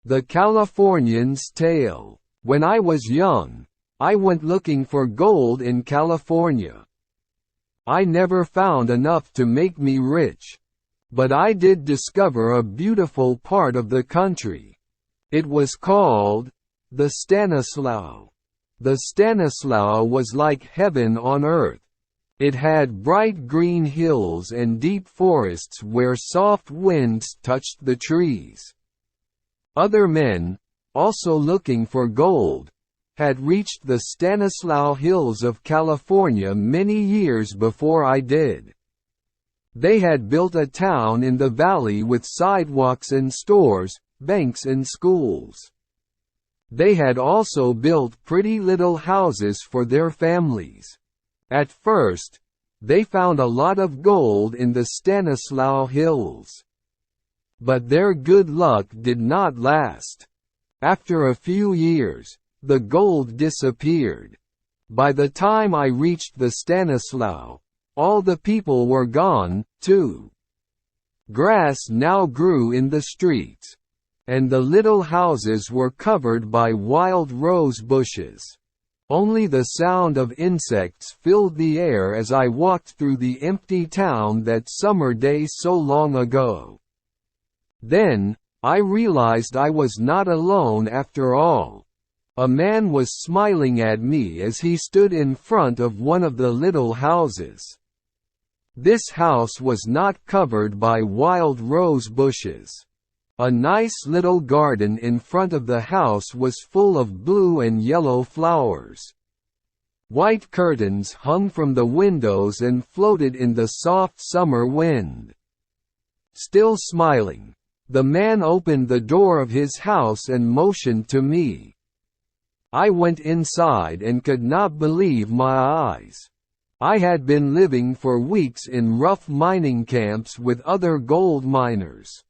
The Californian's Tale. When I was young, I went looking for gold in California. I never found enough to make me rich. But I did discover a beautiful part of the country. It was called the Stanislaus. The Stanislaus was like heaven on earth. It had bright green hills and deep forests where soft winds touched the trees. Other men, also looking for gold, had reached the Stanislaus Hills of California many years before I did. They had built a town in the valley with sidewalks and stores, banks and schools. They had also built pretty little houses for their families. At first, they found a lot of gold in the Stanislaus Hills. But their good luck did not last. After a few years, the gold disappeared. By the time I reached the Stanislaus, all the people were gone, too. Grass now grew in the streets, and the little houses were covered by wild rose bushes. Only the sound of insects filled the air as I walked through the empty town that summer day so long ago. Then, I realized I was not alone after all. A man was smiling at me as he stood in front of one of the little houses. This house was not covered by wild rose bushes. A nice little garden in front of the house was full of blue and yellow flowers. White curtains hung from the windows and floated in the soft summer wind. Still smiling, the man opened the door of his house and motioned to me. I went inside and could not believe my eyes. I had been living for weeks in rough mining camps with other gold miners.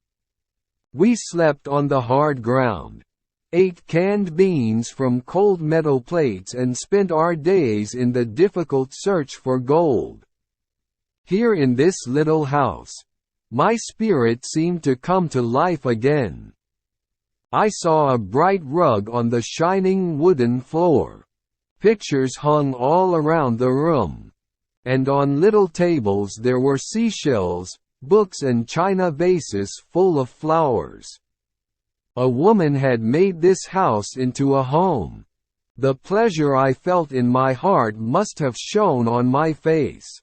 We slept on the hard ground, ate canned beans from cold metal plates and spent our days in the difficult search for gold. Here in this little house, my spirit seemed to come to life again. I saw a bright rug on the shining wooden floor. Pictures hung all around the room. And on little tables there were seashells, books and china vases full of flowers. A woman had made this house into a home. The pleasure I felt in my heart must have shone on my face.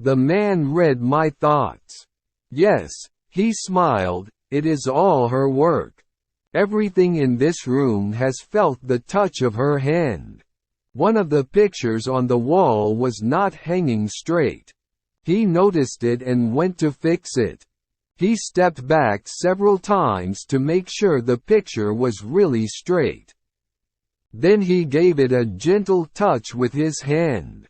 The man read my thoughts. Yes, he smiled, it is all her work. Everything in this room has felt the touch of her hand. One of the pictures on the wall was not hanging straight. He noticed it and went to fix it. He stepped back several times to make sure the picture was really straight. Then he gave it a gentle touch with his hand.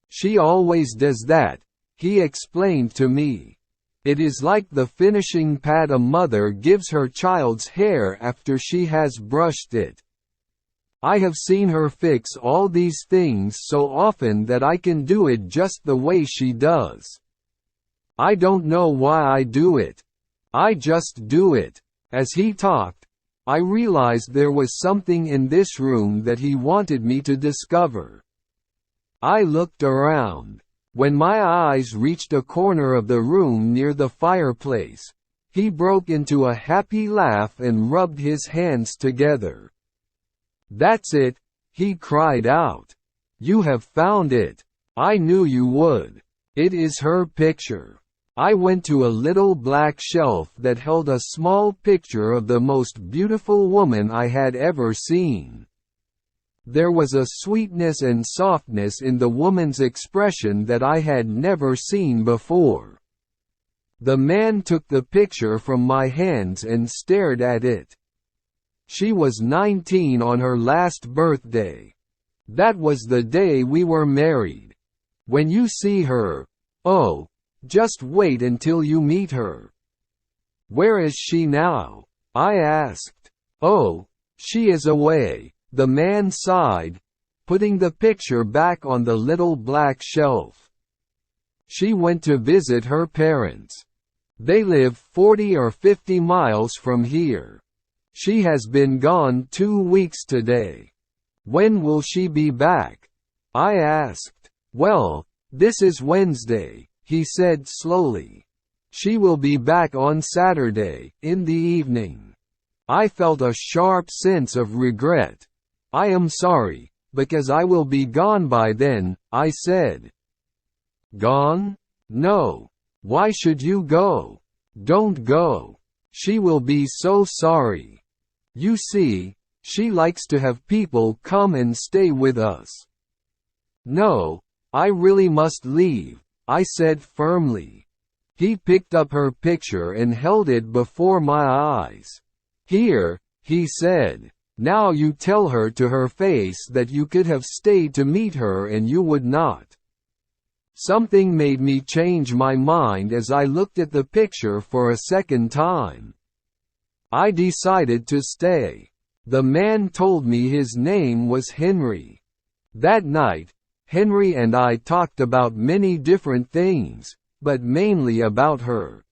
She always does that, he explained to me. It is like the finishing pat a mother gives her child's hair after she has brushed it. I have seen her fix all these things so often that I can do it just the way she does. I don't know why I do it. I just do it. As he talked, I realized there was something in this room that he wanted me to discover. I looked around. When my eyes reached a corner of the room near the fireplace, he broke into a happy laugh and rubbed his hands together. "That's it," he cried out. "You have found it. I knew you would. It is her picture." I went to a little black shelf that held a small picture of the most beautiful woman I had ever seen. There was a sweetness and softness in the woman's expression that I had never seen before. The man took the picture from my hands and stared at it. She was 19 on her last birthday. That was the day we were married. When you see her, oh, just wait until you meet her. "Where is she now?" I asked. "Oh, she is away," the man sighed, putting the picture back on the little black shelf. "She went to visit her parents. They live 40 or 50 miles from here. She has been gone 2 weeks today. When will she be back? I asked. Well, this is Wednesday, he said slowly. She will be back on Saturday, in the evening. I felt a sharp sense of regret. I am sorry, because I will be gone by then, I said. Gone? No. Why should you go? Don't go. She will be so sorry. You see, she likes to have people come and stay with us. No, I really must leave, I said firmly. He picked up her picture and held it before my eyes. Here, he said. Now you tell her to her face that you could have stayed to meet her and you would not. Something made me change my mind as I looked at the picture for a second time. I decided to stay. The man told me his name was Henry. That night, Henry and I talked about many different things, but mainly about her.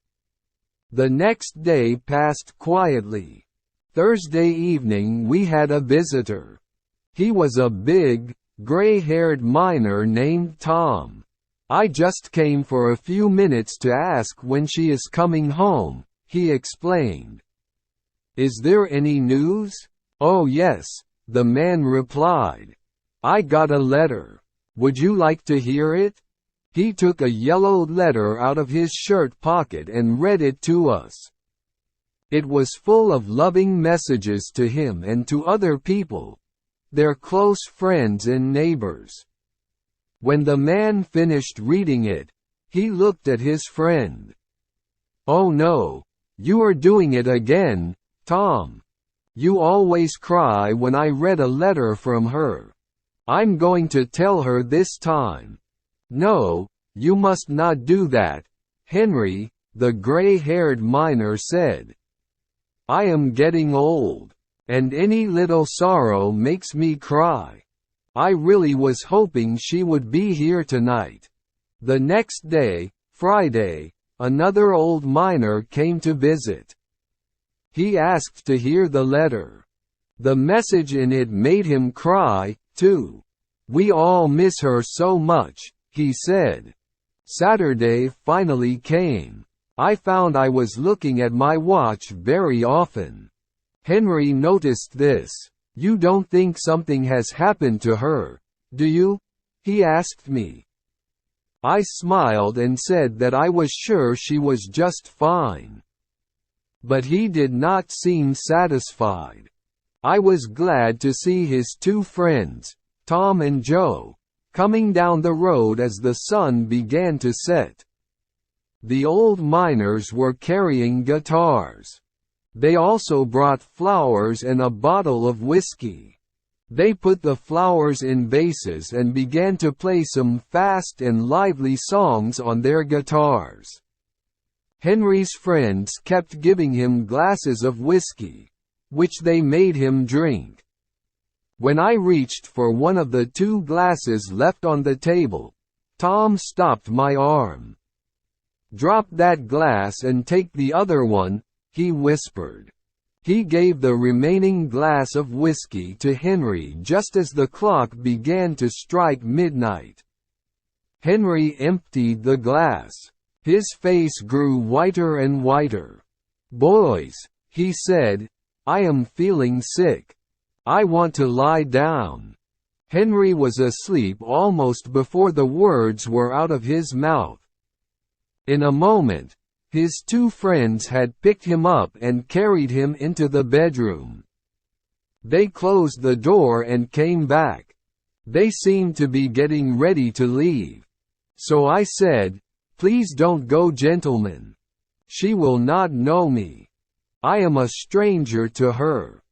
The next day passed quietly. Thursday evening we had a visitor. He was a big, gray-haired miner named Tom. I just came for a few minutes to ask when she is coming home, he explained. Is there any news? Oh yes, the man replied. I got a letter. Would you like to hear it? He took a yellowed letter out of his shirt pocket and read it to us. It was full of loving messages to him and to other people, their close friends and neighbors. When the man finished reading it, he looked at his friend. Oh no, you are doing it again, Tom. You always cry when I read a letter from her. I'm going to tell her this time. No, you must not do that, Henry, the gray-haired miner said. I am getting old, and any little sorrow makes me cry. I really was hoping she would be here tonight. The next day, Friday, another old miner came to visit. He asked to hear the letter. The message in it made him cry, too. We all miss her so much, he said. Saturday finally came. I found I was looking at my watch very often. Henry noticed this. You don't think something has happened to her, do you? He asked me. I smiled and said that I was sure she was just fine. But he did not seem satisfied. I was glad to see his two friends, Tom and Joe, coming down the road as the sun began to set. The old miners were carrying guitars. They also brought flowers and a bottle of whiskey. They put the flowers in vases and began to play some fast and lively songs on their guitars. Henry's friends kept giving him glasses of whiskey, which they made him drink. When I reached for one of the 2 glasses left on the table, Tom stopped my arm. Drop that glass and take the other one, he whispered. He gave the remaining glass of whiskey to Henry just as the clock began to strike midnight. Henry emptied the glass. His face grew whiter and whiter. Boys, he said, I am feeling sick. I want to lie down. Henry was asleep almost before the words were out of his mouth. In a moment, his 2 friends had picked him up and carried him into the bedroom. They closed the door and came back. They seemed to be getting ready to leave. So I said, Please don't go, gentlemen. She will not know me. I am a stranger to her.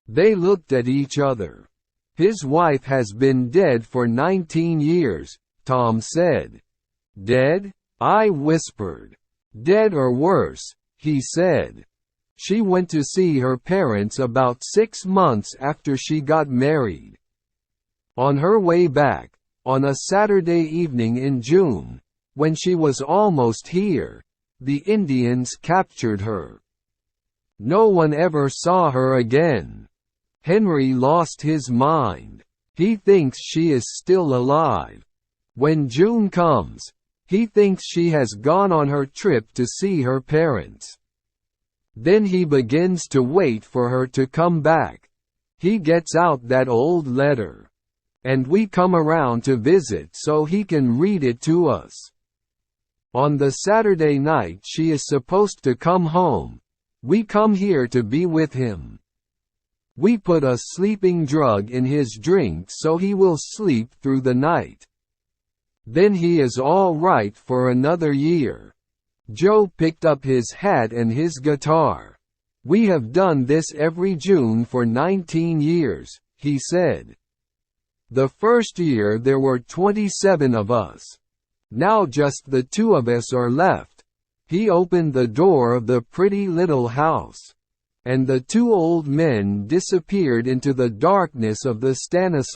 They looked at each other. His wife has been dead for 19 years, Tom said. Dead? I whispered. Dead or worse, he said. She went to see her parents about 6 months after she got married. On her way back, on a Saturday evening in June, when she was almost here, the Indians captured her. No one ever saw her again. Henry lost his mind. He thinks she is still alive. When June comes, he thinks she has gone on her trip to see her parents. Then he begins to wait for her to come back. He gets out that old letter. And we come around to visit so he can read it to us. On the Saturday night she is supposed to come home, we come here to be with him. We put a sleeping drug in his drink so he will sleep through the night. Then he is all right for another year. Joe picked up his hat and his guitar. We have done this every June for 19 years, he said. The first year there were 27 of us. Now just the 2 of us are left. He opened the door of the pretty little house. And the 2 old men disappeared into the darkness of the Stanislaus